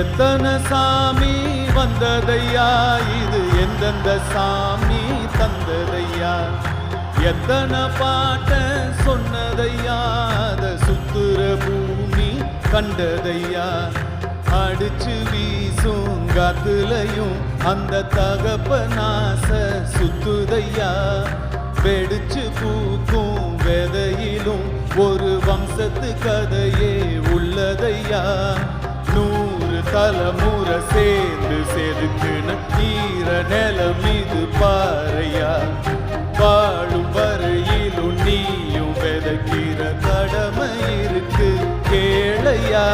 எத்தனை சாமி வந்ததையா, இது எந்தெந்த சாமி தந்ததையா, எத்தனை பாட்ட சொன்னதையா, அத சுத்துற பூமி கண்டதையா, அடிச்சு வீசும் காத்துலையும் அந்த தகப்பனாச சுத்துதையா, வெடிச்சு பூக்கும் வெதையிலும் ஒரு வம்சத்து கதையே உள்ளதையா, 100 தலைமுறை சேர்ந்து செதுக்குன ஈர நிலம் இது பாறையா, வாழும் வரையிலும் நீயும் விதைக்கிற கடமை இருக்கு கேளையா.